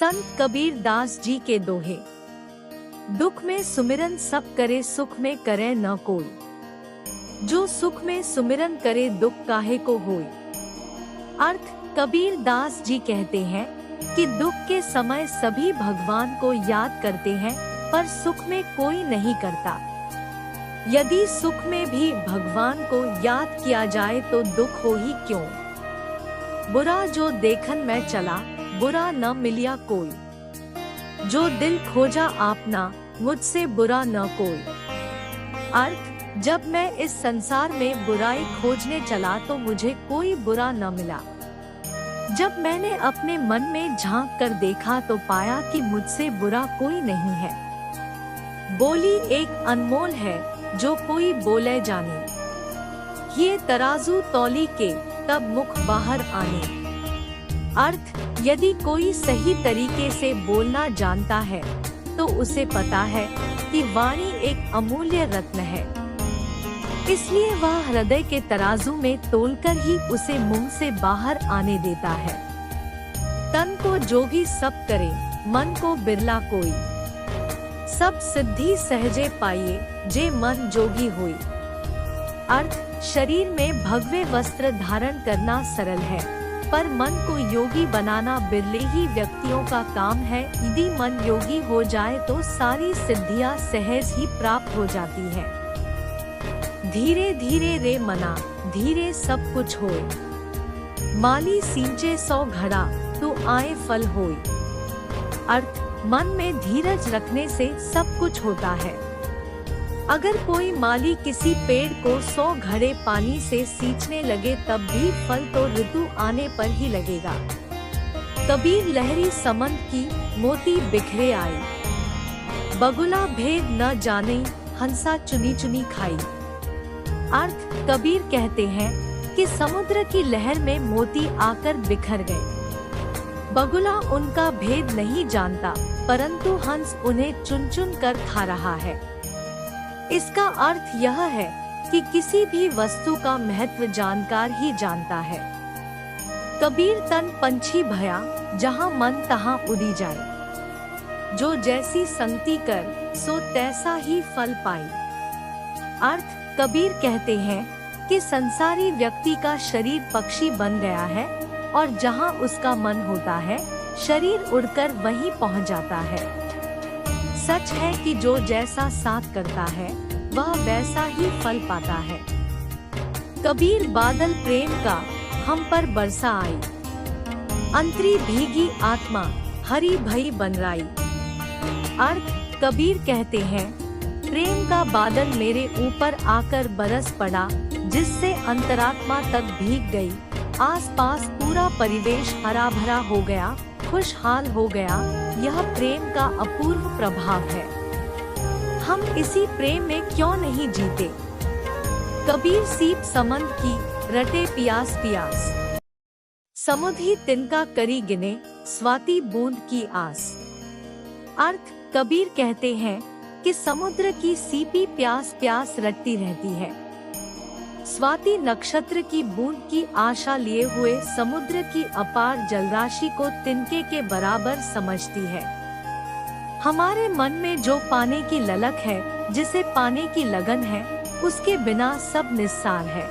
संत कबीर दास जी के दोहे। दुख में सुमिरन सब करे, सुख में करे न कोई। जो सुख में सुमिरन करे, दुख काहे को होई। अर्थ, कबीर दास जी कहते हैं कि दुख के समय सभी भगवान को याद करते हैं, पर सुख में कोई नहीं करता। यदि सुख में भी भगवान को याद किया जाए तो दुख हो ही क्यों। बुरा जो देखन मैं चला, बुरा न मिलिया कोई। जो दिल खोजा आपना, मुझसे बुरा न कोई। अर्थ, जब मैं इस संसार में बुराई खोजने चला तो मुझे कोई बुरा न मिला। जब मैंने अपने मन में झांक कर देखा तो पाया कि मुझसे बुरा कोई नहीं है। बोली एक अनमोल है, जो कोई बोले जाने। ये तराजू तौली के, तब मुख बाहर आने। अर्थ, यदि कोई सही तरीके से बोलना जानता है तो उसे पता है कि वाणी एक अमूल्य रत्न है, इसलिए वह हृदय के तराजू में तोलकर ही उसे मुंह से बाहर आने देता है। तन को जोगी सब करे, मन को बिरला कोई। सब सिद्धि सहजे पाइए, जे मन जोगी होई। अर्थ, शरीर में भगवे वस्त्र धारण करना सरल है, पर मन को योगी बनाना बिरले ही व्यक्तियों का काम है। यदि मन योगी हो जाए तो सारी सिद्धियां सहज ही प्राप्त हो जाती है। धीरे धीरे रे मना, धीरे सब कुछ होए। माली सींचे 100 घड़ा, तो आए फल होए। अर्थ, मन में धीरज रखने से सब कुछ होता है। अगर कोई माली किसी पेड़ को 100 घड़े पानी से सींचने लगे तब भी फल तो ऋतु आने पर ही लगेगा। कबीर लहरी समंद की, मोती बिखरे आई। बगुला भेद न जाने, हंसा चुनी चुनी खाई। अर्थ, कबीर कहते हैं कि समुद्र की लहर में मोती आकर बिखर गए। बगुला उनका भेद नहीं जानता, परंतु हंस उन्हें चुन चुन कर खा रहा है। इसका अर्थ यह है कि किसी भी वस्तु का महत्व जानकार ही जानता है। कबीर तन पंछी भया, जहाँ मन तहाँ उड़ी जाए। जो जैसी संगति कर, सो तैसा ही फल पाई। अर्थ, कबीर कहते हैं कि संसारी व्यक्ति का शरीर पक्षी बन गया है और जहाँ उसका मन होता है, शरीर उड़कर वहीं पहुँच जाता है। सच है कि जो जैसा साथ करता है वह वैसा ही फल पाता है। कबीर बादल प्रेम का हम पर बरसा आई। अंतरी भीगी आत्मा, हरी भई बनराई। अर्थ, कबीर कहते हैं प्रेम का बादल मेरे ऊपर आकर बरस पड़ा, जिससे अंतरात्मा तक भीग गई। आसपास पूरा परिवेश हरा भरा हो गया, खुशहाल हो गया। यह प्रेम का अपूर्व प्रभाव है। हम इसी प्रेम में क्यों नहीं जीते। कबीर सीप समंद की, रटे पियास पियास। समुद्री तिनका करी गिने, स्वाति बूंद की आस। अर्थ, कबीर कहते हैं कि समुद्र की सीपी प्यास प्यास रटती रहती है। स्वाति नक्षत्र की बूंद की आशा लिए हुए समुद्र की अपार जलराशि को तिनके के बराबर समझती है। हमारे मन में जो पाने की ललक है, जिसे पाने की लगन है, उसके बिना सब निस्सार है।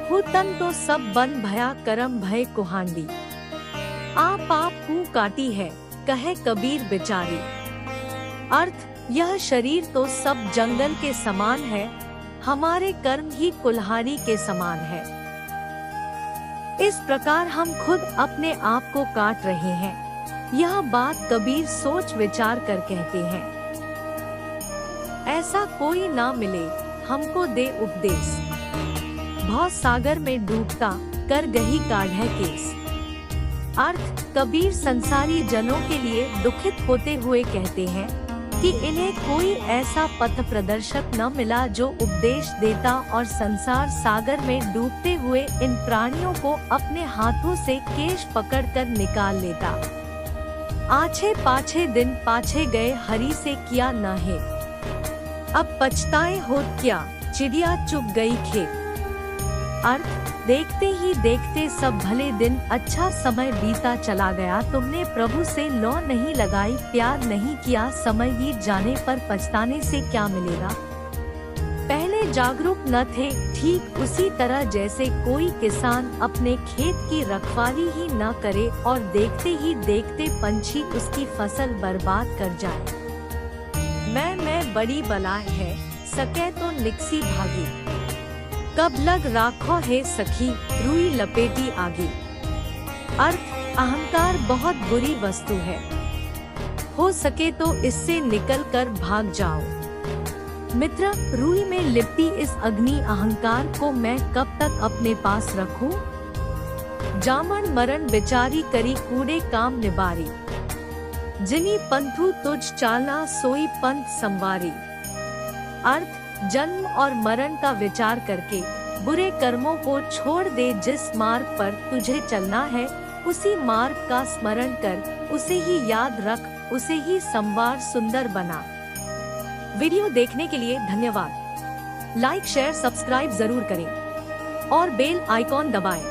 हु तन तो सब बन भया, करम भय कुहांडी। आप हु काटी है, कहे कबीर बिचारी। अर्थ, यह शरीर तो सब जंगल के समान है, हमारे कर्म ही कुल्हाड़ी के समान है। इस प्रकार हम खुद अपने आप को काट रहे हैं। यह बात कबीर सोच विचार कर कहते हैं। ऐसा कोई ना मिले, हमको दे उपदेश। भव सागर में डूबता, कर गही काढ़े केस। अर्थ, कबीर संसारी जनों के लिए दुखित होते हुए कहते हैं कि इन्हें कोई ऐसा पथ प्रदर्शक न मिला जो उपदेश देता और संसार सागर में डूबते हुए इन प्राणियों को अपने हाथों से केश पकड़कर निकाल लेता। आछे पाछे दिन पाछे गए, हरि से किया न है। अब पछताए होत क्या, चिड़िया चुग गई खेत। अर्थ, देखते ही देखते सब भले दिन, अच्छा समय बीता चला गया, तुमने प्रभु से लौ नहीं लगाई, प्यार नहीं किया, समय बीत जाने पर पछताने से क्या मिलेगा। पहले जागरूक न थे, ठीक उसी तरह जैसे कोई किसान अपने खेत की रखवाली ही न करे और देखते ही देखते पंछी उसकी फसल बर्बाद कर जाए। मैं बड़ी बलाय है, सके तो निकसी भागी, कब लग राखो है सखी, रुई लपेटी आगी। अर्थ, अहंकार बहुत बुरी वस्तु है, हो सके तो इससे निकल कर भाग जाओ। मित्र, रुई में लिपटी इस अग्नि अहंकार को मैं कब तक अपने पास रखूं? जामन मरण बिचारी करी कूड़े काम निबारी, जिनी पंथु तुझ चालना सोई पंथ संवारी। अर्थ, जन्म और मरण का विचार करके बुरे कर्मों को छोड़ दे, जिस मार्ग पर तुझे चलना है उसी मार्ग का स्मरण कर, उसे ही याद रख, उसे ही संवार सुंदर बना। वीडियो देखने के लिए धन्यवाद। लाइक शेयर सब्सक्राइब जरूर करें और बेल आइकॉन दबाएं।